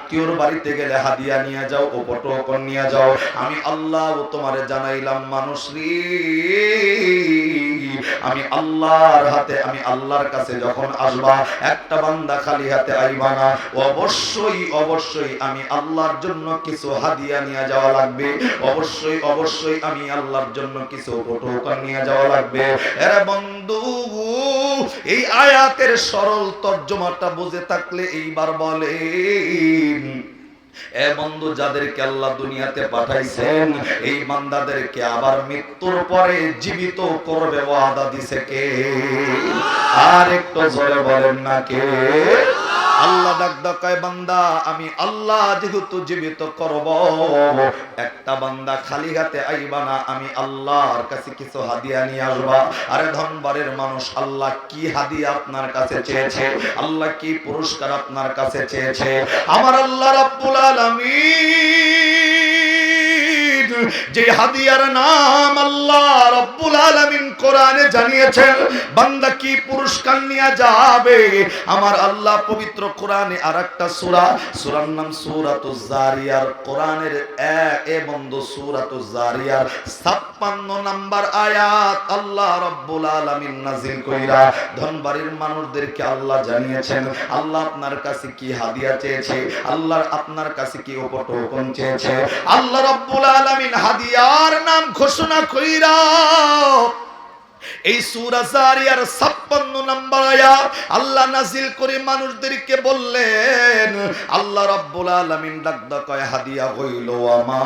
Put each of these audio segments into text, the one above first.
আত্মীয়র বাড়িতে গেলে হাদিয়া নিয়ে যাও, উপটোকন নিয়ে যাও। আমি আল্লাহ তোমারে জানাইলাম মানুষ রে, আমি আল্লাহর হাতে, আমি আল্লাহর কাছে যখন আসবা, একটা বান্দা খালি হাতে আইবা না। অবশ্যই অবশ্যই আমি আল্লাহর জন্য কিছু হাদিয়া নিয়ে যাওয়া লাগবে। অবশ্যই অবশ্যই আমি আল্লাহর জন্য কিছু উপটোকন নিয়ে যাওয়া লাগবে। এরে বন্ধু, এই আয়াতের সরল তর্জমাটা বুঝে থাকলে এইবার বলেন, এ বন্ধু, যাদেরকে আল্লাহ দুনিয়াতে পাঠাইছেন এই বান্দাদেরকে আবার মৃত্যুর পরে জীবিত করবে ওয়াদা দিছে কে? আর একটু জোরে বলেন না কে? আল্লাহ ডাক দেয়, বান্দা আমি আল্লাহ যেহেতু জীবিত করব, একটা বান্দা খালি হাতে আইবা না, আমি আল্লাহর কাছে কিছু হাদিয়া নিয়ে আসবা। আরে ধনবাড়ির মানুষ, আল্লাহ কি হাদিয়া আপনার কাছে চেয়েছে? আল্লাহ কি পুরস্কার আপনার কাছে চেয়েছে? আমার আল্লাহ রাব্বুল আলামিন যে হাদিয়ার নাম আল্লাহ রাব্বুল আলামিন কোরআনে জানিয়েছেন, বান্দা কি পুরস্কার নিয়ে যাবে। আমার আল্লাহ পবিত্র কোরআনে আরেকটা সূরা, সূরার নাম সূরাতুজ জারিয়ার, কোরআনের এ বন্ধু সূরাতুজ জারিয়ার 56 নাম্বার আয়াত আল্লাহ রাব্বুল আলামিন নাযিল কইরা ধনবাড়ির মানুষদেরকে আল্লাহ জানিয়েছেন, আল্লাহ আপনার কাছে কি হাদিয়া চেয়েছে, আল্লাহ আপনার কাছে কি উপটোকন চেয়েছে। আল্লাহ রাব্বুল আলামিন হাদিয়ার নাম ঘোষণা কইরা এই সূরা জারিয়ার 56 নম্বর আয়াত আল্লাহ নাযিল করে মানুষদেরকে বললেন, আল্লাহ রাব্বুল আলামিন ডাক কয় হাদিয়া হইল আমা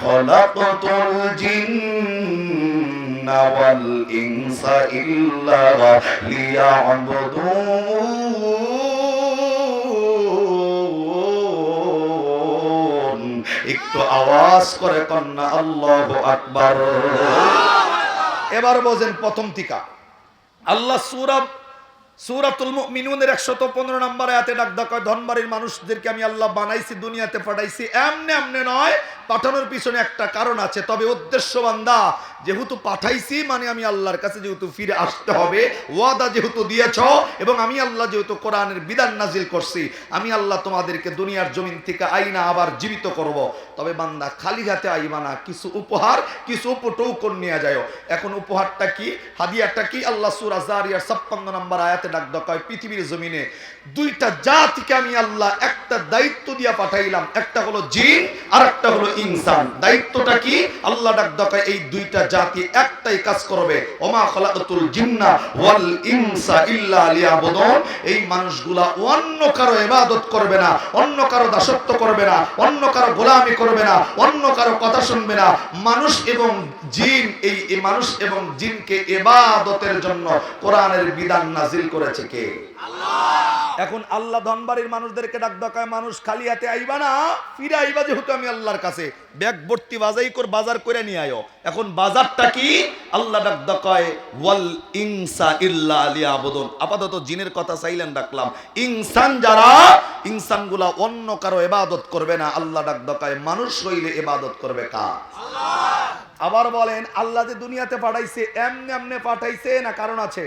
খলাকাতুল জিন্না ওয়াল ইনসা ইল্লা লিয়াবুদুন। একটু আওয়াজ করে কন্না আল্লাহু আকবার। এবার বোঝেন প্রথম টিকা। আল্লাহ সূরাতুল মুমিনুনের 115 নম্বর আয়াতে ডাক দেয়, ধনবাড়ির মানুষদেরকে আমি আল্লাহ বানাইছি, দুনিয়াতে পাঠাইছি। এমনি এমনি নয়, পাঠানোর পিছনে একটা কারণ আছে। তবে উদ্দেশ্য, বান্দা যেহেতু পাঠাইছি মানে আমি আল্লাহর কাছে যেহেতু ফিরে আসতে হবে, ওয়াদা যেহেতু দিয়েছ, এবং আমি আল্লাহ যেহেতু কোরআনের বিধান নাজিল করছি, আমি আল্লাহ তোমাদেরকে দুনিয়ার জমিন থেকে আইনা আবার জীবিত করব। তবে বান্দা খালি হাতে আইবা না, কিছু উপহার, কিছু উপটোকন নিয়ে যাও। এখন উপহারটা কি, হাদিয়াটা কি? আল্লাহ সূরা জারিয়ার 56 নম্বর আয়াতে ডাক দেয়, পৃথিবীর জমিনে দুইটা জাতিকে আমি আল্লাহ একটা দায়িত্ব দিয়া পাঠাইলাম, একটা হলো জিন আর একটা হলো ইনসান। দায়িত্বটা কি? আল্লাহ ডাক দেয়, এই দুইটা জাতি একটাই কাজ করবে, ওমা খলাকাতুল জিন্না ওয়াল ইনসা ইল্লা লিয়াবুদুন। এই মানুষগুলা অন্য কারো ইবাদত করবে না, অন্য কারো দাসত্ব করবে না, অন্য কারো গোলামি করবে না, অন্য কারো কথা শুনবে না। মানুষ এবং জিন, এই মানুষ এবং জিনকে ইবাদতের জন্য কোরআনের বিধান নাজিল করেছে কে? আল্লাহ। এখন আল্লাহ ধনবাড়ির মানুষদেরকে ডাক দেয়, মানুষ খালি হাতে আইবা না, ফিরে আইবা যেহেতু আমি আল্লাহর কাছে, ব্যাগ ভর্তি বাজার করে নিয়ে আয়ো। এখন বাজারটা কি? আল্লাহ ডাক দেয় ওয়াল ইনসা ইল্লা লিয়াবুদুন। আপাতত জিনের কথা চাইলেন ডাকলাম, ইনসান যারা, ইনসানগুলা অন্য কারো ইবাদত করবে না। আল্লাহ ডাক দেয় মানুষ হইলে ইবাদত করবে কার? আল্লাহ। আবার বলেন, আল্লাহ যে দুনিয়াতে পাঠাইছে এমনি এমনি পাঠাইছে না কারণ আছে?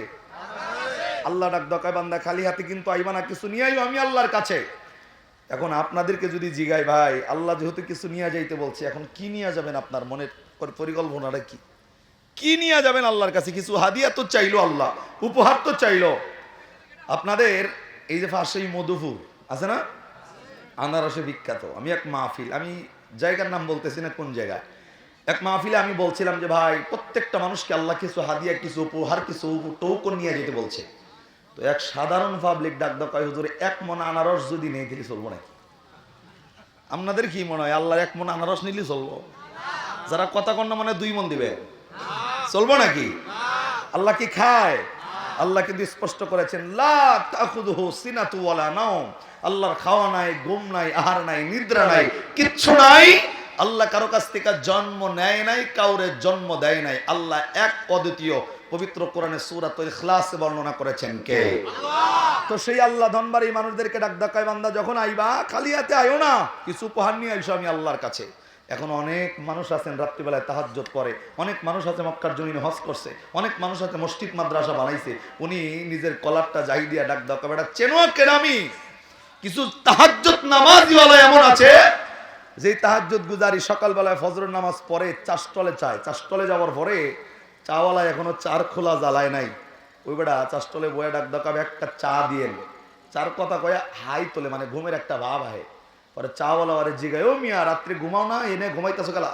আল্লাহ ডাক দেয়, বান্দা খালি হাতে কিন্তু আইবা না, কিছু নিয়ে আইও আমি আল্লাহর কাছে। এখন আপনাদেরকে যদি জিগাই, ভাই আল্লাহ যেহেতু কিছু নিয়ে যাইতে বলছে, এখন কি নিয়ে যাবেন? আপনার মনের পরিকল্পনাটা কি? কি নিয়ে যাবেন আল্লাহর কাছে? কিছু হাদিয়া তো চাইলো আল্লাহ, উপহার তো চাইলো। আপনাদের এই যে পাশেই মধুপুর আছে না, আনারসে বিখ্যাত। আমি এক মাহফিল, আমি জায়গার নাম বলতেছি না কোন জায়গায়, এক মাহফিলে আমি বলছিলাম যে ভাই প্রত্যেকটা মানুষকে আল্লাহ কিছু হাদিয়া, কিছু উপহার, কিছু টোকন নিয়ে যেতে বলছে। তো এক সাধারণ পাবলিক ডাক দেয়, হুজুর এক মন আনারস যদি নেই তাহলে চলবো নাকি? আপনাদের কি মনে হয় আল্লাহর এক মন আনারস নিলে চলবো? যারা কথা কন্যা মানে 2 মন দিবে, চলবো নাকি? আল্লাহ কি খায়? আল্লাহ কিন্তু স্পষ্ট করেছেন, লা তাখুযুহু সিনাতু ওয়ালা নাওম। আল্লাহর খাওয়া নাই, ঘুম নাই, আহার নাই, নিদ্রা নাই, কিচ্ছু নাই। আল্লাহ কারো কাছ থেকে জন্ম নেয় নাই, কাউরে জন্ম দেয় নাই। আল্লাহ এক অদ্বিতীয়। পবিত্র কোরআনে সূরাতুল ইখলাসে বর্ণনা করেছেন কে? আল্লাহ। তো সেই আল্লাহ ধনবাড়ি মানুষদেরকে ডাক দেয়, বান্দা যখন আইবা খালি হাতে আইও না, কিছু উপহার নিয়ে আইসো আমি আল্লাহর কাছে। এখন অনেক মানুষ আছেন রাত্রিবেলায় তাহাজ্জুদ করে, অনেক মানুষ আছে মক্কার জমিনে হজ করছে, অনেক মানুষ আছে মসজিদ মাদ্রাসা বানাইছে। উনি নিজের কলারটা জাহি দিয়া ডাক দেয়, বেটা চেনো কেন আমি? কিছু তাহাজ্জুদ নামাজীওয়ালা এমন আছে যে তাহাজ্জুদ গুজারি সকালবেলায় ফজরের নামাজ পড়ে চাষতলে চায়, চাষতলে যাওয়ার পরে চাওয়ালা এখনো চার খোলা জ্বালায় নাই, ওই বেটা চাষতলে বয়ে ডাক দকাবে একটা চা দিয়ে, চার কথা কয়ে হাই তোলে, মানে ঘুমের একটা ভাব আহে। পরে চাওয়ালা আরে জিগায়, ও মিয়া রাত্রে ঘুমাও না, এনে ঘুমাইতেছো গেলা?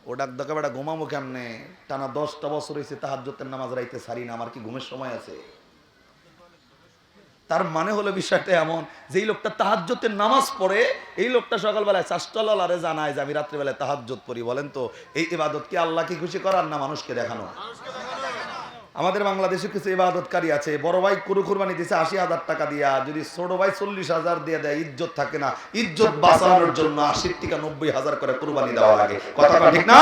ও ডাক দকা বেটা ঘুমামো কেমনে, টানা 10টা বছর হয়েছে তাহাজ্জুদের নামাজ রাইতে সারি না, আমার কি ঘুমের সময় আছে? তার মানে হলো বিষয়টা এমন যে এই লোকটা তাহাজ্জুদের নামাজ পড়ে, এই লোকটা সকালবেলায় চাষতলারে জানায় যে আমি রাত্রিবেলায় তাহাজ্জুদ পড়ি। বলেন তো এই ইবাদত কি আল্লাহকে খুশি করার না মানুষকে দেখানো? আমাদের বাংলাদেশে কিছু ইবাদতকারী আছে, বড় ভাই গরু কুরবানি দিয়েছে 80,000 টাকা দিয়া, যদি ছোট ভাই 40,000 দিয়ে দেয় ইজ্জত থাকে না, ইজ্জত বাঁচানোর জন্য 80 থেকে 90,000 করে কুরবানি দেওয়া লাগে। কথা ঠিক না?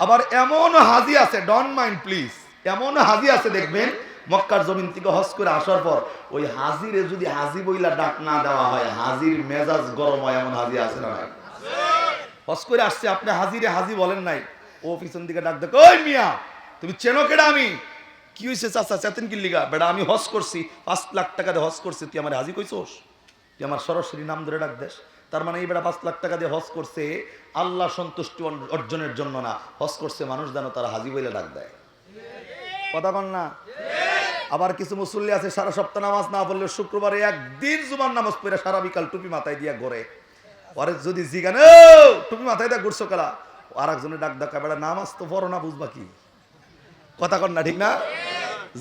আবার এমন হাজি আছে, ডন্ট মাইন্ড প্লিজ, এমন হাজি আছে দেখবেন মক্কার জমিন থেকে হজ করে আসার পর ওই হাজিরে যদি হাজি বইলা ডাক না দেওয়া হয় হাজির মেজাজ গরম হয়, এমন হাজি আছে না? হজ করে আসছে, আপনি হাজিরে হাজি বলেন নাই, ও পিছন দিকে ডাক দেখ, ওই মিয়া তুমি চেনো কেডা? আমি কি হয়েছে চাচা চেতেন কি লিগা? বেটা আমি হজ করছি, 5 লাখ টাকা দিয়ে হজ করছি, তুই আমার হাজি কইছোস? তুই আমার সরাসরি নাম ধরে ডাক দেশ? তার মানে এই বেটা 5 লাখ টাকা দিয়ে হজ করছে আল্লাহ সন্তুষ্টি অর্জনের জন্য না, হজ করছে মানুষ যেন তারা হাজি বইলে ডাক দেয়। কথা কন না? আবার কিছু মুসল্লি আছে সারা সপ্তাহ নামাজ না পড়লে শুক্রবারে একদিন জুমার নামাজ পড়ে সারা বিকাল টুপি মাথায় দিয়া ঘরে, পরে যদি জিগান টুপি মাথায় দিয়া ঘুরছো কালা, আর একজনের ডাক ডাকা বেড়া নামাজ তো পড়ো না, বুঝবা কি? কথা কন না? ঠিক না?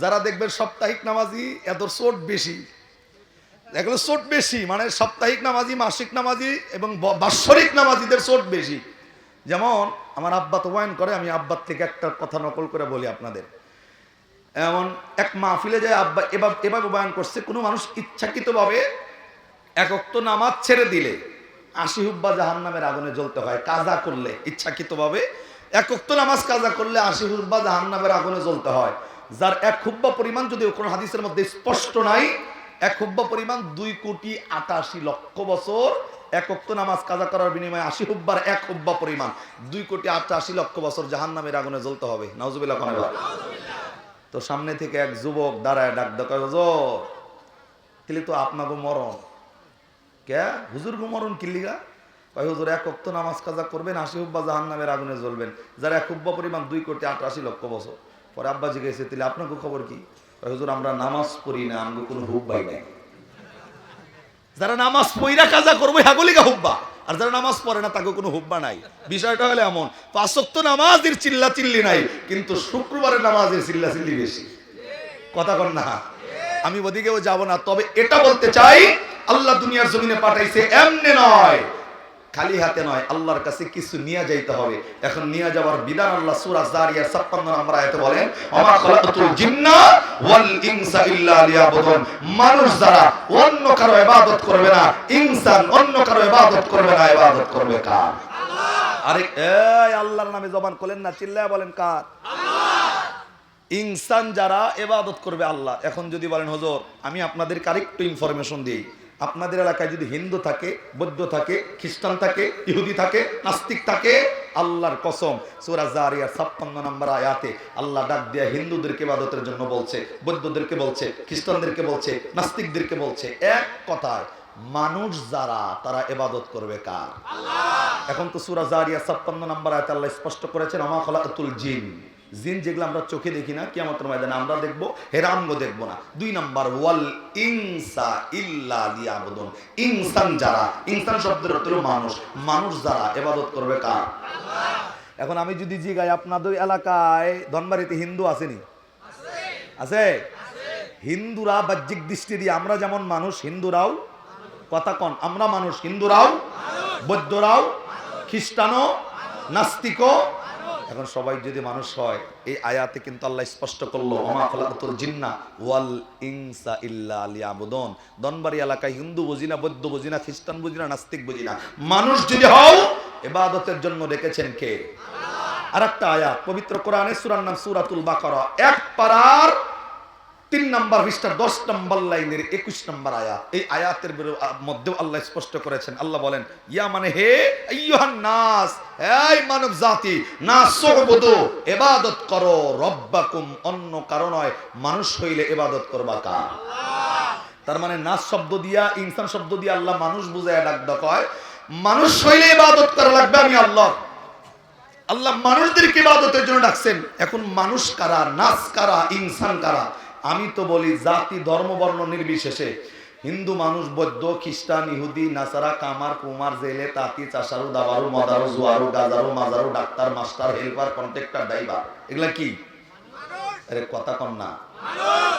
যারা দেখবেন সাপ্তাহিক নামাজি এদের চোট বেশি, এগুলো চোট বেশি, মানে সাপ্তাহিক নামাজি, মাসিক নামাজি এবং বাৎসরিক নামাজিদের চোট বেশি। যেমন আমার আব্বা তো বয়ান করে, আমি আব্বার থেকে একটা কথা নকল করে বলি আপনাদের। এমন এক মাহফিলে যায় আব্বা এভাবে বয়ান করছে, কোনো মানুষ ইচ্ছাকৃতভাবে এক ওয়াক্ত নামাজ ছেড়ে দিলে 80 হুব্বা জাহান্নামের আগুনে জ্বলতে হয়। কাজা করলে, ইচ্ছাকৃতভাবে এক ওয়াক্ত নামাজ কাজা করলে 80 হুব্বা জাহান্নামের আগুনে জ্বলতে হয়। যার এক হুব্বা পরিমাণ, যদি কোন হাদিসের মধ্যে স্পষ্ট নাই, এক হুব্বা পরিমাণ 2,88,00,000 বছর এক ওয়াক্ত নামাজ কাজা করার বিনিময়ে 80 হুব্বার এক হুব্বা পরিমাণ 2,88,00,000 বছর জাহান্নামের আগুনে জ্বলতে হবে। নাউজুবিল্লাহ। তো সামনে থেকে এক যুবক দাঁড়ায় ডাক দেয়, হুজুর তাহলে তো আপনাকে মরণ কে? হুজুর গো মরণ কিল্লিগা? কয় হুজুর এক ওয়াক্ত নামাজ কাজা করবেন 80 হুব্বা জাহান্নামের আগুনে জ্বলবেন, যার এক হুব্বা পরিমাণ 2,88,00,000 বছর। পরে আব্বা জিজ্ঞেসে তাহলে আপনাকে খবর কি? কয় হুজুর আমরা নামাজ পড়ি না, আমাকে কোনো হুব্বাই নাই। যারা নামাজ পড়া কাজা করবো হাগলিগা হুব্বা, আর যারা নামাজ পড়ে না তাকে কোনো হুব্বা নাই। বিষয়টা হলো এমন, 5 ওয়াক্ত নামাজের চিল্লা চিল্লি নাই, কিন্তু শুক্রবারের নামাজের চিল্লা চিল্লি বেশি। কথা কন না? আমি ওদিকেও যাব না, তবে এটা বলতে চাই আল্লাহ দুনিয়ার জমিনে পাঠাইছে এমনি নয়, খালি হাতে নয়, আল্লাহর কাছে কিছু নিয়ে যাইতে হবে। এখন নিয়ে যাওয়ার বিধান আল্লাহ সূরা জারিয়ার 56 নম্বর আয়াতে বলেন, ওমা খালাকাতুল জিন্না ওয়াল ইনসা ইল্লা লিয়াবুদুন। মানুষ যারা অন্য কারো ইবাদত করবে না, ইনসান অন্য কারো ইবাদত করবে না, ইবাদত করবে কার? আল্লাহ। আরে এই আল্লাহর নামে জবান খুলেন না, চিল্লায়া বলেন কার? আল্লাহ। ইনসান যারা ইবাদত করবে আল্লাহ। এখন যদি বলেন হুজুর আমি আপনাদেরকে আরেকটু ইনফরমেশন দিই, আপনাদের এলাকায় যদি হিন্দু থাকে, বৌদ্ধ থাকে, খ্রিস্টান থাকে, ইহুদি থাকে, নাস্তিক থাকে, আল্লাহর কসম সূরা জারিয়ার 56 নম্বর আয়াতে আল্লাহ ডাক দিয়ে হিন্দুদেরকে ইবাদতের জন্য বলছে, বৌদ্ধদেরকে বলছে, খ্রিস্টানদেরকে বলছে, নাস্তিকদেরকে বলছে, এক কথায় মানুষ যারা তারা ইবাদত করবে কার? আল্লাহ। এখন তো সূরা জারিয়ার 56 নম্বর আয়াতে আল্লাহ স্পষ্ট করেছেন, ওমা খালাকাতুল জিন, জিন যেগুলো আমরা চোখে দেখি না, কিয়ামতের ময়দানে আমরা দেখবো, হেরামগো দেখবো না। 2 নাম্বার ওয়াল ইনসা ইল্লা লিয়াবুদুন, ইনসান যারা, ইনসান শব্দের অর্থ হলো মানুষ, মানুষ যারা ইবাদত করবে কার? আল্লাহ। এখন আমি যদি জিগাই আপনাদের এলাকায় ধনবাড়িতে হিন্দু আসেনি? আছে। হিন্দুরা বাহ্যিক দৃষ্টি দিয়ে আমরা যেমন মানুষ, হিন্দুরাও, কথা কন, আমরা মানুষ, হিন্দুরাও, বৌদ্ধরাও, খ্রিস্টানও, নাস্তিকও। এখন সবাই যদি মানুষ হয়, এই আয়াতে কিন্তু আল্লাহ স্পষ্ট করলো, ওমা খালাকাতুল জিন্না ওয়াল ইনসা ইল্লা লিয়াবুদুন। দনবাড়ি এলাকায় হিন্দু বুঝি না, বৌদ্ধ বুঝি না, খ্রিস্টান বুঝি না, নাস্তিক বুঝি না, মানুষ যদি হও ইবাদতের জন্য রেখেছেন কে? আল্লাহ। আরেকটা আয়াত পবিত্র কোরআনে, সূরার নাম সূরাতুল বাকারা, 1 পারার 3 নম্বর পৃষ্ঠার 10 নম্বর লাইনের 21 নম্বর আয়াত। এই আয়াতের মধ্যে আল্লাহ স্পষ্ট করেছেন, আল্লাহ বলেন, ইয়া মানে হে আইয়ুহান নাস, এই মানব জাতি, নাসুবুদু ইবাদত করো রব্বাকুম, অন্য কারণ নয়, মানুষ হইলে ইবাদত করবা কার? আল্লাহ। তার মানে নাস শব্দ দিয়া, ইনসান শব্দ দিয়া আল্লাহ মানুষ বুঝায় ডাক হয়। মানুষ হইলে ইবাদত করা লাগবে আমি আল্লাহ। আল্লাহ মানুষদেরকে ইবাদতের জন্য ডাকছেন। এখন মানুষ কারা, নাস কারা, ইনসান কারা? আমি তো বলি জাতি ধর্ম বর্ণ নির্বিশেষে হিন্দু মানুষ, বৌদ্ধ, খ্রিস্টান, ইহুদি, নাসারা, কামার, কুমার, জেলে, তাঁতি, চাষারু, দাবারু, মদারু, জুয়ারু, গাজারু, মাজারু, doctor, master, helper, contractor, driver, এগুলা কি? আরে কথা কন না।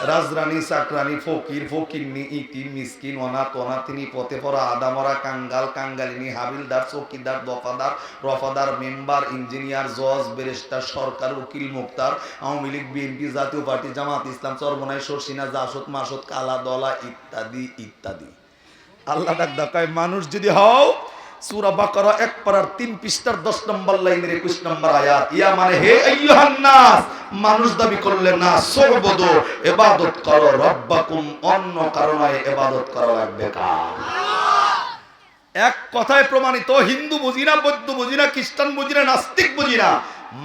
রাজরানী, চাকরানী, ফকির, ফকিরনি, ইতিম, মিসকিন, অনাথ, অনাথিনী, পথে পড়া, আদামরা, কাঙ্গাল, কাঙ্গালিনী, হাবিলদার, চৌকিদার, দফাদার, রফাদার, মেম্বার, ইঞ্জিনিয়ার, জজ, ব্যারিস্টার, সরকার, উকিল, মুক্তার, আওয়ামী লীগ, বিএনপি, জাতীয় পার্টি, জামাত ইসলাম, চরমনাই, শর্ষিনা, জাসদ, মাসদ, কালা দলা, ইত্যাদি ইত্যাদি। আল্লাহ ডাক দেখায় মানুষ যদি হও, সূরা বাকারা 1 পারার 3 পৃষ্ঠার 10 নম্বর লাইনের 21 নম্বর আয়াত, ইয়া মানে হে আইয়ুহান নাস, মানুষ দাবি করলে না সুবুদু, ইবাদত করো রব্বাকুম, অন্য কারণে ইবাদত করা লাগবে কার? এক কথায় প্রমাণিত, হিন্দু বুঝি না, বৌদ্ধ বুঝি না, খ্রিস্টান বুঝি না, নাস্তিক বুঝি না,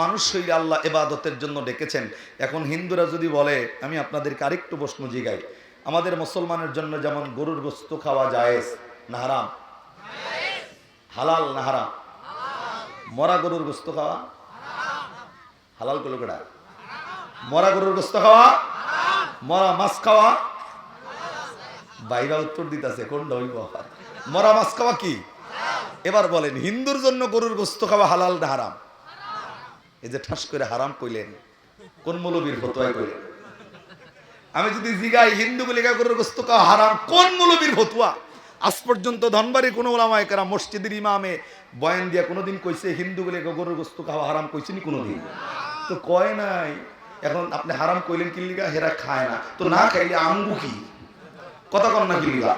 মানুষ হইলে আল্লাহ ইবাদতের জন্য ডেকেছেন। এখন হিন্দুরা যদি বলে, আমি আপনাদেরকে আরেকটু প্রশ্ন জিগাই, আমাদের মুসলমানের জন্য যেমন গরুর গোশত খাওয়া জায়েজ না হারাম? হালাল না হারাম? মরা গরুর গোশত খাওয়া হালাল করলো কেডা? মরা গরুর গোশত খাওয়া, মরা মাছ খাওয়া, বাইরা উত্তর দিতেছে কোনটা হইব? মরা মাছ খাওয়া কি? এবার বলেন হিন্দুর জন্য গরুর গোশত খাওয়া হালাল না হারাম? এই যে ঠাস করে হারাম কইলেন, কোন মৌলবীর ফতোয়ায় কইলেন? আমি যদি জিগাই হিন্দুগুলিকে গরুর গোশত খাওয়া হারাম, কোন মৌলবীর ফতোয়া? আজ পর্যন্ত ধনবাড়ি কোন ওলামায়ে কেরাম, মসজিদের ইমামে বয়ান দিয়া কোনোদিন কইছে হিন্দুগুলিকে গরুর গোশত খাওয়া হারাম কইছেনি কোনোদিন? তো কয় নাই। এখন আপনি হারাম কইলেন কি লিগা? হেরা খায় না, তো না খাইলে আমগু কি? কথা কন না কি লিগা?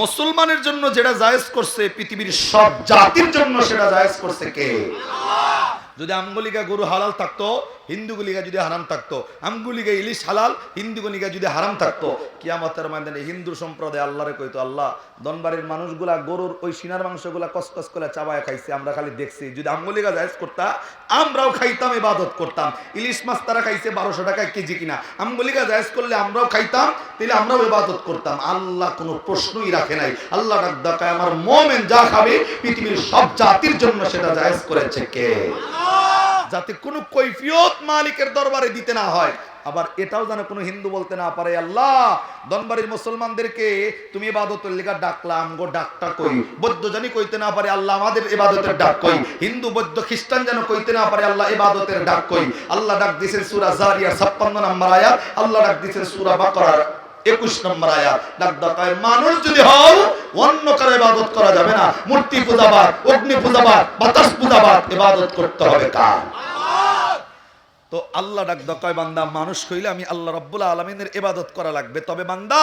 মুসলমানের জন্য যেটা জায়েজ করছে পৃথিবীর সব জাতির জন্য সেটা জায়েজ করছে কে? যদি আমগুলিকা গরু হালাল থাকতো, হিন্দুগুলিকা যদি হারাম থাকতো, আমগুলিকা ইলিশ হালাল, হিন্দুগুলিকা যদি হারাম থাকতো, কিয়ামতের ময়দানে হিন্দু সম্প্রদায় আল্লাহরে কইতো, আল্লাহ দনবাড়ির মানুষগুলা গরুর ওই সিনার মাংসগুলা কসকস করে চাবায় খাইছে, আমরা খালি দেখছি, যদি আমগুলিকা জায়েজ করতা আমরাও খাইতাম, ইবাদত করতাম। ইলিশ মাছ তারা খাইছে 1200 টাকায় কেজি কিনা, আমগুলিকা জায়েজ করলে আমরাও খাইতাম, তাহলে আমরাও ইবাদত করতাম। আল্লাহ কোনো প্রশ্নই রাখে নাই। আল্লাহ ডাক দেখায় আমার মুমিন যা খাবে পৃথিবীর সব জাতির জন্য সেটা জায়েজ করেছে কে? যাতে কোনো কৈফিয়ত মালিকের দরবারে দিতে না হয়। আবার এটাও যেন কোনো হিন্দু বলতে না পারে, আল্লাহ দনবাড়ির মুসলমানদেরকে তুমি ইবাদতের লেগা ডাকলাম, গো ডাকটা কই? বৌদ্ধ জানি কইতে না পারে, আল্লাহ আমাদের ইবাদতের ডাক কই? হিন্দু বৌদ্ধ খ্রিস্টান যেন কইতে না পারে, আল্লাহ ইবাদতের ডাক কই? আল্লাহ ডাক দিয়েছেন সূরা জারিয়ার 56 নম্বর আয়াত, আল্লাহ ডাক দিয়েছেন সূরা বাকারার 21 নম্বর আয়াত। ডাক দেখায় মানুষ যদি হও, অন্য কারো ইবাদত করা যাবে না। মূর্তি পূজাবাদ, অগ্নি পূজাবাদ, বাতাস পূজাবাদ, ইবাদত করতে হবে কার? তো আল্লাহ ডাক দেখায় বান্দা মানুষ কইলে আমি আল্লাহ রাব্বুল আলামিনের ইবাদত করা লাগবে। তবে বান্দা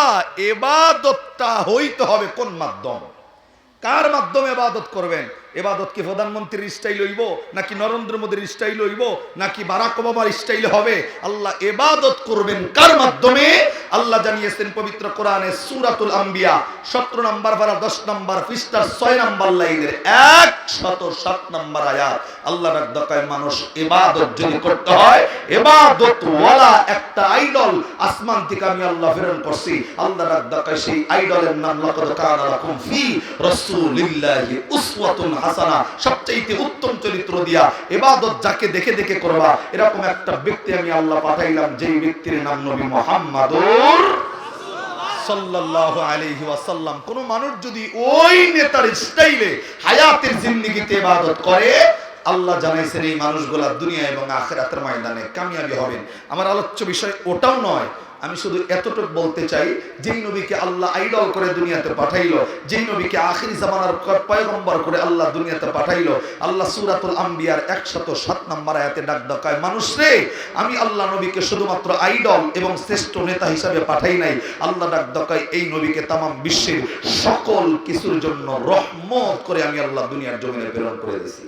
ইবাদতটা হইতে হবে কোন মাধ্যম? কার মাধ্যমে ইবাদত করবেন? ইবাদত কি প্রধানমন্ত্রীর স্টাইল হইব, নাকি নরেন্দ্র মোদীর স্টাইল হইব, নাকি বারাক ওবামার স্টাইল হবে? আল্লাহ ইবাদত করবেন কার মাধ্যমে? আল্লাহ জানিয়েছেন পবিত্র কোরআনে সূরাতুল আম্বিয়া 17 নম্বর পারা 10 নম্বর পৃষ্ঠার 6 নম্বর লাইনের 107 নম্বর আয়াত। আল্লাহ ডাক দেখায় মানুষ ইবাদত যদি করতে হয়, ইবাদত ওয়ালা একটা আইডল আসমান থেকে আমি আল্লাহ প্রেরণ করছি। আল্লাহ ডাক দেখায় সেই আইডলের নাম লাকাদ কানা লাকুম ফি রাসূলিল্লাহি উসওয়াতুন হাসানা, সবচেয়ে উত্তম চরিত্র দিয়া ইবাদত যাকে দেখে দেখে করবা, এরকম একটা ব্যক্তি আমি আল্লাহ পাঠাইলাম, যেই ব্যক্তির নাম নবী মুহাম্মাদুর সাল্লাল্লাহু আলাইহি ওয়াসাল্লাম। কোন মানুষ যদি ওই নেতার স্টাইলে হায়াতের জিন্দেগিতে ইবাদত করে, আল্লাহ জানাইছেন এই মানুষগুলা দুনিয়া এবং আখিরাতের ময়দানে কামিয়াবি হবেন। আমার আলোচ্য বিষয় ওটাও নয়, আমি শুধু এতটুকু বলতে চাই, যেই নবীকে আল্লাহ আইডল করে দুনিয়াতে পাঠাইলো, যেই নবীকে আখিরি জামানার পয়গম্বর করে আল্লাহ দুনিয়াতে পাঠাইলো, আল্লাহ সূরাতুল আম্বিয়ার 107 নম্বর আয়াতে ডাক দেখায় মানুষ রে, আমি আল্লাহ নবীকে শুধুমাত্র আইডল এবং শ্রেষ্ঠ নেতা হিসাবে পাঠাই নাই। আল্লাহ ডাক দেখায় এই নবীকে তামাম বিশ্বের সকল কিছুর জন্য রহমত করে আমি আল্লাহ দুনিয়ার জমিনে প্রেরণ করে দিয়েছি।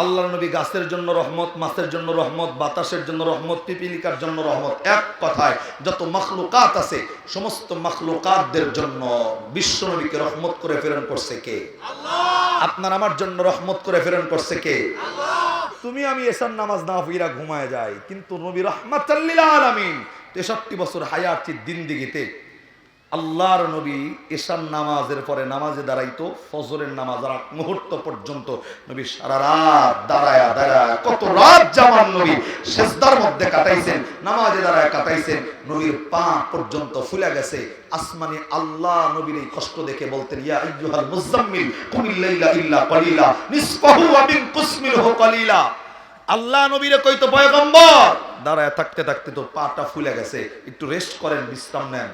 আল্লাহ নবী গাছের জন্য রহমত, মাছের জন্য রহমত, বাতাসের জন্য রহমত, পিপিলিকার জন্য রহমত। এক কথায় যত মাখলুকাত আছে সমস্ত মাখলুকাতদের জন্য বিশ্ব নবীকে রহমত করে প্রেরণ করছে কে? আল্লাহ। আপনার আমার জন্য রহমত করে প্রেরণ করছে কে? আল্লাহ। তুমি আমি এশার নামাজ না পড়া ঘুমায় যাই, কিন্তু নবী রাহমাতাল লিল আলামিন 63 বছর হায়াতের জিন্দেগিতে আল্লাহর নবী এশার নামাজের পরে নামাজে দাঁড়াইতো, ফজরের নামাজ আর মুহূর্ত পর্যন্ত নবী সারা রাত দাঁড়ায়া দাঁড়ায়, কত রাত জামান নবী সেজদার মধ্যে কাটাইছেন, নামাজে দাঁড়ায় কাটাইছেন। নবীর পা পর্যন্ত ফুলে গেছে। আসমানে আল্লাহ নবীর এই কষ্ট দেখে বলতেন, ইয়া আইয়ুহাল মুযাম্মিল কুমিল লাইলা ইল্লা কলিলা নিসফাহু ওয়া বিনকুস মিনহু কলিলা। আল্লাহ নবীরে কইতো, পয়গম্বর দাঁড়ায় থাকতে থাকতে তো পাটা ফুলে গেছে, একটু রেস্ট করেন, বিশ্রাম নেন।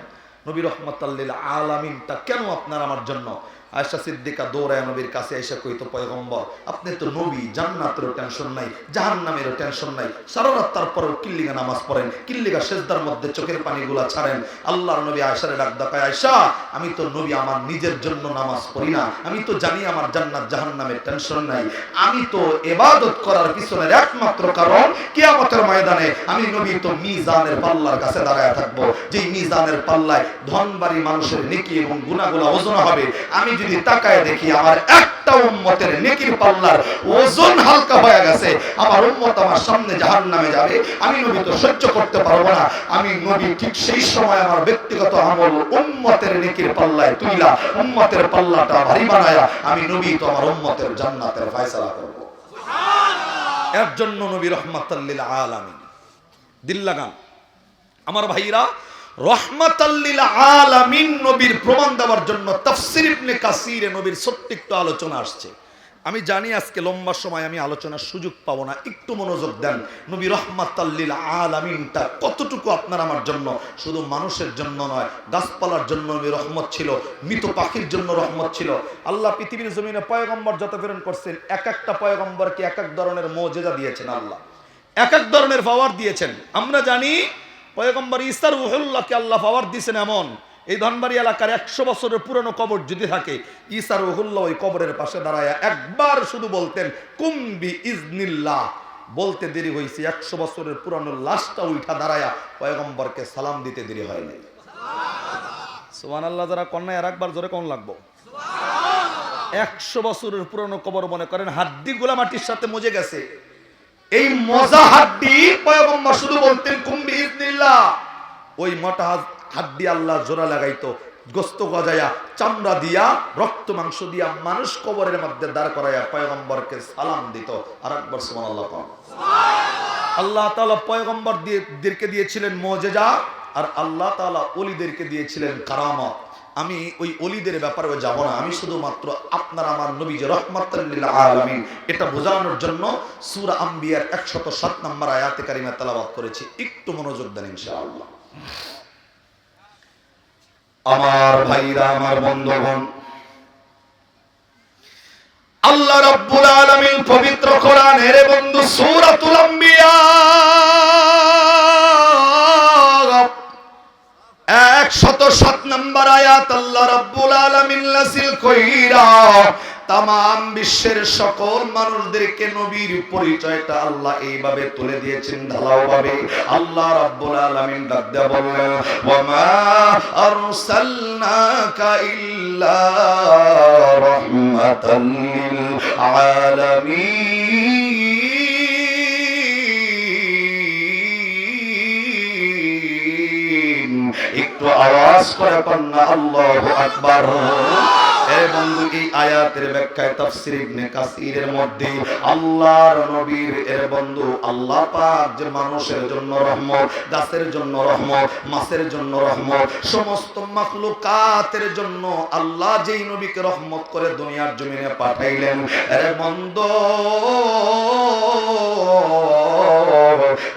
নবী রাহমাতাল লিল আলামিনটা কেন আপনার আমার জন্য? আয়েশা সিদ্দিকা দৌড়ায় নবীর কাছে এসে কইতো, পয়গম্বর আপনি তো নবী, জান্নাতেরও টেনশন নাই, জাহান্নামেরও টেনশন নাই, সারা রাত তারপরেও কিল্লিগা নামাজ পড়েন, কিল্লিগা সেজদার মধ্যে চোখের পানিগুলা ছাড়েন। আল্লাহর নবী আয়েশারে ডাক দেয়, আয়েশা আমি তো নবী, আমার নিজের জন্য নামাজ পড়ি না, আমি তো জানি আমার জান্নাত জাহান্নামের টেনশন নাই, আমি তো ইবাদত করার পিছনের একমাত্র কারণ কিয়ামতের ময়দানে আমি নবী তো মিজানের পাল্লার কাছে দাঁড়ায় থাকবো, যেই মিজানের পাল্লায় ধনবাড়ি মানুষের নেকি এবং গুনাহগুলো ওজন হবে। আমি যদি তাকায় দেখি আমার একটা উম্মতের নেকির পাল্লার ওজন হালকা হয়ে গেছে, আমার উম্মত আমার সামনে জাহান্নামে যাবে, আমি নবী তো সহ্য করতে পারবো না। আমি নবী ঠিক সেই সময় আমার ব্যক্তিগত আমল উম্মতের নেকির পাল্লায় তুইলা উম্মতের পাল্লাটা ভারী বানায়া আমি নবী তো আমার উম্মতের জান্নাতের ফয়সালা করব। সুবহানাল্লাহ। এর জন্য নবী রাহমাতাল লিল আলামিন। দিল লাগান আমার ভাইরা, রাহমাতাল লিল আলামিন নবীর প্রমাণ দেওয়ার জন্য তাফসীর ইবনে কাসিরে নবীর ছোট্ট একটু আলোচনা আসছে। আমি জানি আজকে লম্বা সময় আমি আলোচনার সুযোগ পাবো না, একটু মনোযোগ দেন। নবী রাহমাতাল লিল আলামিনটা কতটুকু আপনার আমার জন্য, শুধু মানুষের জন্য নয়, গাছপালার জন্য নবী রহমত ছিল, মৃত পাখির জন্য রহমত ছিল। আল্লাহ পৃথিবীর জমিনে পয়গম্বর যত প্রেরণ করছেন, এক একটা পয়গম্বরকে এক এক ধরনের মুজিজা দিয়েছেন, আল্লাহ এক এক ধরনের পাওয়ার দিয়েছেন। আমরা জানি পয়গম্বর ঈসা রূহুল্লাহকে আল্লাহ পাওয়ার দিয়েছেন এমন, এই ধনবাড়ি এলাকার 100 বছরের পুরনো কবর যদি থাকে, ঈসা রূহুল্লাহ ওই কবরের পাশে দাঁড়ায় একবার শুধু বলতেন কুম বিইজনিল্লাহ, বলতে দেরি হয়েছে, 100 বছরের পুরনো লাশটা উঠা দাঁড়ায়া পয়গম্বরকে সালাম দিতে দেরি হয় নাই। সুবহানাল্লাহ। যারা কন্যা আর একবার জোরে কোন লাগবো? 100 বছরের পুরনো কবর, মনে করেন হাড্ডি গুলা মাটির সাথে মজে গেছে, এই মজা হাড্ডি পয়গম্বর শুধু বলতেন কুম বিইজনিল্লাহ, ওই মোটা হাড্ডি আল্লাহ জোড়া লাগাইতো, গোস্ত গজায়া চামড়া দিয়া রক্ত মাংস দিয়া মানুষ কবরের মধ্যে দাঁড় করাইয়া পয়গম্বরকে সালাম দিত। আর একবার সুবহানাল্লাহ। আল্লাহ তাআলা পয়গম্বরদেরকে দিয়েছিলেন মুজিজা, আর আল্লাহ তাআলা ওলিদেরকে দিয়েছিলেন কারামত। আমি ওই ওলিদের ব্যাপারে যাব না, আমি শুধুমাত্র আপনার আমার নবী যে রাহমাতাল লিল আলামিন এটা বোঝানোর জন্য সূরা আম্বিয়ার 107 নম্বর আয়াতে কারিমা তেলাওয়াত করেছি। একটু মনোযোগ দেন ইনশাআল্লাহ। আমার ভাইরা, আমার বন্ধুগণ, আল্লাহ রাব্বুল আলামিন পবিত্র কোরআনের বন্ধু সূরাতুল আম্বিয়া 107 নম্বর আয়াত আল্লাহ রাব্বুল আলামিন নাযিল কইরা তামাম বিশ্বের সকল মানুষদেরকে নবীর পরিচয়টা আল্লাহ এইভাবে তুলে দিয়েছেন ঢালাওভাবে। আল্লাহ রাব্বুল আলামিন ডাক দেয়া বললেন, ওয়া মা আরসালনাকা ইল্লা রাহমাতাল লিল আলামিন। একটু আওয়াজ করে কন্যা আল্লাহু আকবার। বন্ধু, এই আয়াতের ব্যাখ্যায় তাফসীর ইবনে কাসিরের মধ্যে আল্লাহর নবীর বন্ধু আল্লাহ পাক যে মানুষের জন্য রহমত, গাছের জন্য রহমত, মাছের জন্য রহমত, সমস্ত মাখলুকাতের জন্য আল্লাহ যেই নবীকে রহমত করে দুনিয়ার জমিনে পাঠাইলেন, বন্ধু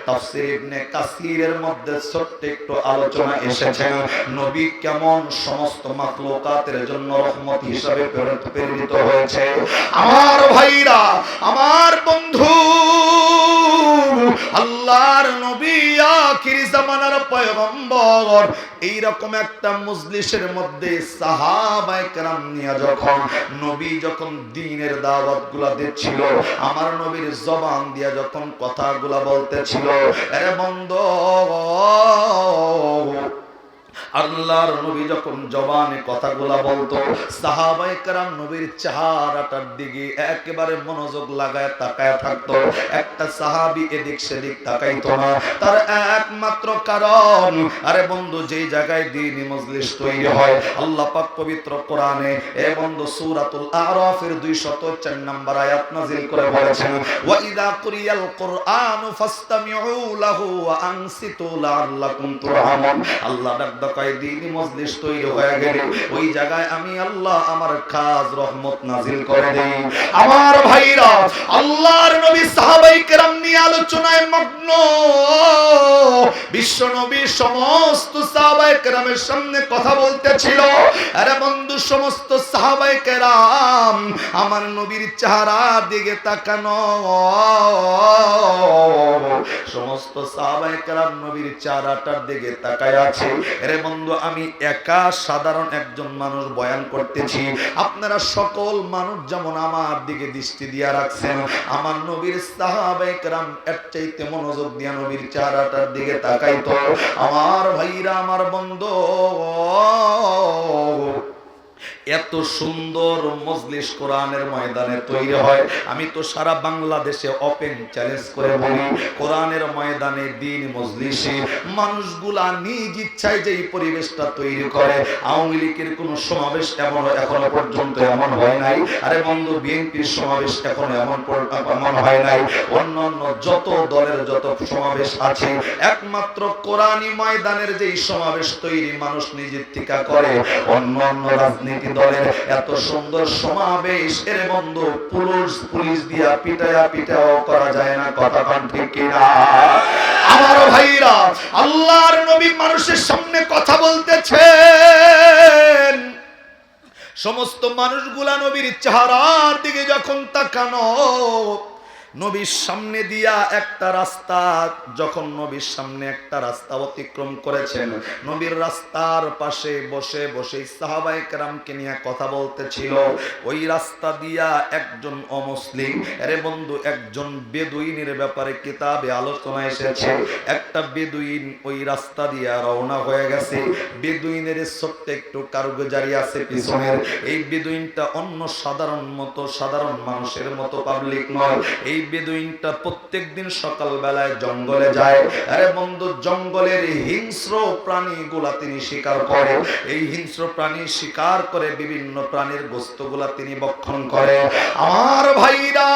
তাফসীর ইবনে কাসিরের মধ্যে ছোট্ট একটু আলোচনা এসেছে, নবী কেমন সমস্ত মাখলুকাতের জন্য রহমত হিসাবে প্রেরিত হয়েছে। আমার ভাইরা, আমার বন্ধু, আল্লাহর নবী আখির জামানার পয়গম্বর এইরকম একটা মজলিসের মধ্যে সাহাবায়ে কেরাম নিয়ে যখন দ্বীনের দাওয়াতগুলা দিচ্ছিল, আমার নবীর জবান দিয়া যখন কথাগুলা বলতেছিল, আরে বন্ধু আল্লাহর নবী যখন জবানে কথাগুলা বলতো, সাহাবায়ে কেরাম নবীর চেহারাটার দিকে একেবারে মনোযোগ লাগায় তাকায় থাকতো। একটা সাহাবী এদিক সেদিক তাকাইতো না। তার একমাত্র কারণ, আরে বন্ধু, যেই জায়গায় দ্বীনি মজলিস তৈরি হয়, আল্লাহ পাক পবিত্র কোরআনে বন্ধু সূরাতুল আরাফের 204 নম্বর আয়াত নাযিল করে বলেছেন, ওয়া ইযা কুরিয়াল কুরআনু ফাসতামিউ লাহু ওয়া আনসিতু লাআল্লাকুম তুরহামুন। আল্লাহ ডাক দ্বীনি মজলিস তৈরি হয়ে গেলে ওই জায়গায় আমি আল্লাহ আমার খাস রহমত নাযিল করে দেই। আমার ভাইরা, আল্লাহর নবী সাহাবায়ে কেরাম নিয়ে আলোচনায় মগ্ন। বিশ্ব নবী সমস্ত সাহাবায়ে কেরামের সামনে কথা বলতেছিল। আরে বন্ধু, সমস্ত সাহাবায়ে কেরাম আমার নবীর চেহারার দিকে তাকানো। সমস্ত সাহাবায়ে কেরাম নবীর চেহারাটার দিকে তাকায় আছে। আরে বন্ধু, আমি একা সাধারণ একজন মানুষ বয়ান করতেছি, আপনারা সকল মানুষ যেমন আমার দিকে দৃষ্টি দিয়া রাখছেন, আমার নবীর সাহাবায়ে কেরাম এর চাইতে মনোযোগ দিয়া নবীর চেহারাটার দিকে তাকাইতো। আমার ভাইরা, আমার বন্ধু, এত সুন্দর মজলিস কোরআনের ময়দানে তৈরি হয়। আমি তো সারা বাংলাদেশে ওপেন চ্যালেঞ্জ করে বলি, কোরআনের ময়দানে দিন মজলিসে মানুষগুলা নিজ ইচ্ছায় যে পরিবেশটা তৈরি করে, আওয়ামী লীগের কোন সমাবেশ এখনো পর্যন্ত এমন হয় নাই। আরে বন্ধু, বিএনপির সমাবেশ এখনো এমন হয় নাই। অন্যান্য যত দলের যত সমাবেশ আছে, একমাত্র কোরআনী ময়দানের যেই সমাবেশ তৈরি মানুষ নিজের থেকে করে, অন্যান্য রাজনীতি দলের এত সুন্দর সমাবেশ এর বন্ধু পুলিশ দিয়া পিটাও করা যায় না। কথা কান ঠিক কিনা? আমার ভাইরা, আল্লাহর নবী মানুষের সামনে কথা বলতেছেন। সমস্ত মানুষগুলা নবীর চেহারার দিকে যখন তাকানো, নবীর সামনে দিয়া একটা রাস্তা, যখন নবীর সামনে একটা রাস্তা অতিক্রম করেছেন, নবীর রাস্তার পাশে বসে বসে সাহাবায়ে কেরামকে নিয়ে কথা বলতেছিল। ওই রাস্তা দিয়া একজন অমুসলিম, আরে বন্ধু, একজন বেদুইনের ব্যাপারে কিতাবে আলোচনা এসেছে। একটা বেদুইন ওই রাস্তা দিয়া রওনা হয়ে গেছে। বেদুইনের ছোট্ট একটু কারুগুজারি আছে পিছনের। এই বেদুইনটা অন্য সাধারণ মানুষের মতো পাবলিক নয়। এই বেদুইনটা প্রত্যেকদিন সকাল বেলায় জঙ্গলে যায়। আরে বন্ধু, জঙ্গলের হিংস্র প্রাণীগুলা তিনি শিকার করে। এই হিংস্র প্রাণী শিকার করে বিভিন্ন প্রাণীর গোশতগুলা তিনি ভক্ষণ করে। আমার ভাইরা,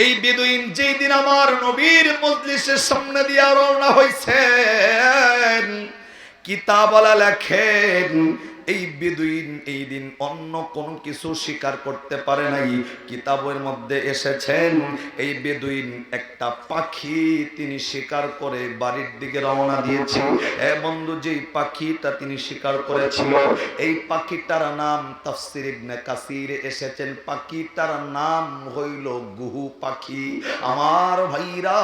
এই বেদুইন যেই দিন আমার নবীর মজলিসের সামনে দিয়া রওনা হইছেন, কিতাবওয়ালা লেখেন এই বেদুইন এই দিন অন্য কোনো কিছু শিকার করতে পারে নাই। কিতাবের মধ্যে এসেছেন এই বেদুইন একটা পাখি তিনি শিকার করে বাড়ির দিকে রওনা দিয়েছে। বন্ধু, যেই পাখিটা তিনি শিকার করেছিল, এই পাখিটার নাম তাফসীর ইবনে কাসিরে এসেছেন, পাখিটার নাম হইল গুহু পাখি। আমার ভাইরা,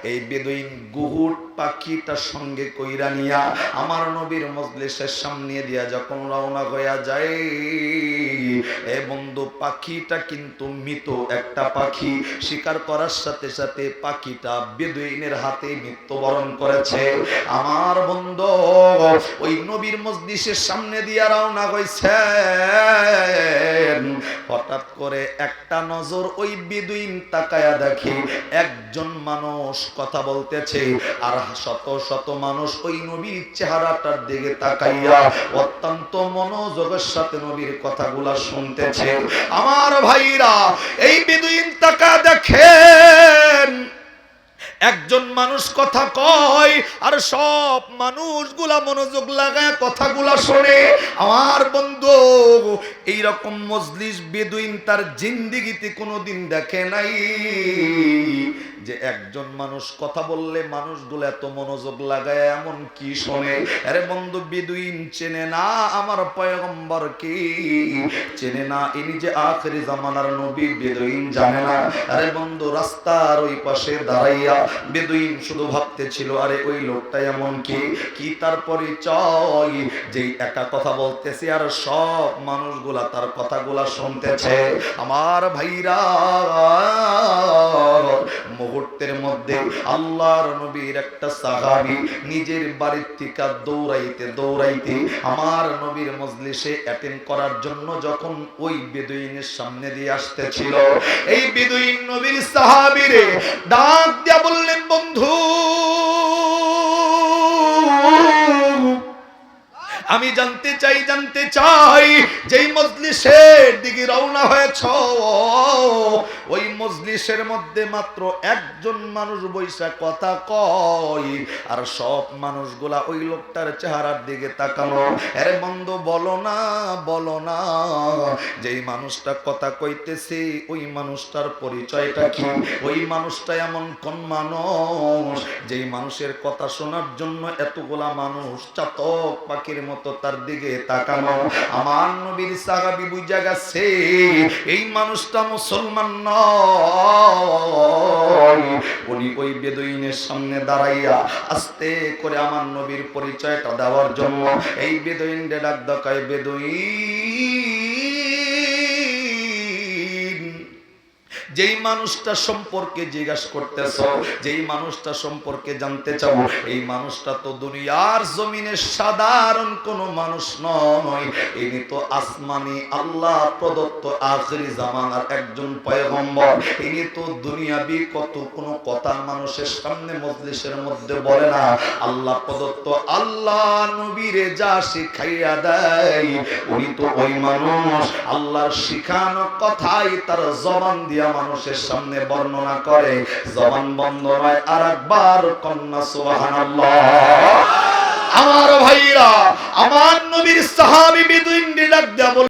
এই বেদুইন গুহু পাখিটার সঙ্গে কইরা নিয়া আমার নবীর মজলিসের সামনে দিয়া যখন রওনা হইয়া যায়, এ বন্ধু, পাখিটা কিন্তু মৃত একটা পাখি। শিকার করার সাথে সাথে পাখিটা বেদুইনের হাতে মৃত্যুবরণ করেছে। আমার বন্ধু, ওই নবীর মজলিসের সামনে দিয়া রওনা হইছে, হঠাৎ করে একটা নজর ওই বেদুইন তাকায়া দেখে একজন মানুষ কথা বলতেছে, আর শত শত মানুষ ওই নবীর চেহারাটার দিকে তাকাইয়া অত্যন্ত মনোযোগের সাথে নবীর কথাগুলা শুনতেছে। আমার ভাইরা, এই বেদুইন তাকা দেখেন একজন মানুষ কথা কয়, আর সব মানুষগুলা মনোযোগ লাগায় কথাগুলা শোনে। আমার বন্ধু, এইরকম মজলিস বেদুইন তার জিন্দেগিতে কোনোদিন দেখে নাই, যে একজন মানুষ কথা বললে মানুষগুলো এত মনোযোগ লাগায় এমন কি শোনে। আরে বন্ধু, বেদুইন চেনে না আমার পয়গম্বর কি, চেনে না ইনি যে আখিরি জামানার নবী, বেদুইন জানে না। আরে বন্ধু, রাস্তার ওই পাশে দাঁড়াইয়া বেদুইন শুধু ভাবতেছিল আরে ওই লোকটা এমন কি তার পরিচয়, যেই একটা কথা বলতেছে আর সব মানুষগুলা তার কথাগুলা শুনতেছে। আমার ভাইরা, মুহূর্তের মধ্যে আল্লাহর নবীর একটা সাহাবী নিজের বাড়ির থেকে দৌড়াইতে দৌড়াইতে আমার নবীর মজলিসে অ্যাটেন্ড করার জন্য যখন ওই বেদুইনের সামনে দিয়ে আসতেছিল, এই বেদুইন নবীর সাহাবীরে ডাক দিয়া বললেন, বন্ধু আমি জানতে চাই যেই মজলিসের দিকে রওনা হয়েছ ওই মজলিসের মধ্যে মাত্র একজন মানুষ বৈশা কথা কয় আর সব মানুষগুলা ওই লোকটার চেহারার দিকে তাকানো। আরে বন্ধু বলো না যেই মানুষটা কথা কইতেছে ওই মানুষটার পরিচয়টা কি, ওই মানুষটা এমন কোন মানুষ যেই মানুষের কথা শোনার জন্য এতগুলা মানুষ চাতক পাখির মতো তার দিকে তাকানো। আমার নবীর সাহাবী বুঝা গেছে এই মানুষটা মুসলমান নয়। উনি ওই বেদুইনের সামনে দাঁড়াইয়া আস্তে করে আমার নবীর পরিচয়টা দেওয়ার জন্য এই বেদুইনকে ডাক দেয়, বেদুইন যেই মানুষটা সম্পর্কে জিজ্ঞাসা করতেছ, যেই মানুষটা সম্পর্কে জানতে চাও, এই মানুষটা তো দুনিয়ার জমিনে সাধারণ কোনো মানুষ নয়, ইনি তো আসমানি আল্লাহ প্রদত্ত আখিরি জামানার একজন পয়গম্বর। ইনি তো দুনিয়াবি কোনো কথা মানুষের সামনে মজলিসের মধ্যে বলে না। আল্লাহ প্রদত্ত আল্লাহ নবীরে যা শিখাইয়া দেয় উনি তো ওই মানুষ আল্লাহর শিখানো কথাই তার জবান দিয়া মানুষের সামনে বর্ণনা করে। জবান বন্ধ নয়, আরেকবার কন্যা সুবহানাল্লাহ। আমার ভাইরা, আমার নবীর সাহাবী বেদুইন ডাক দেয়া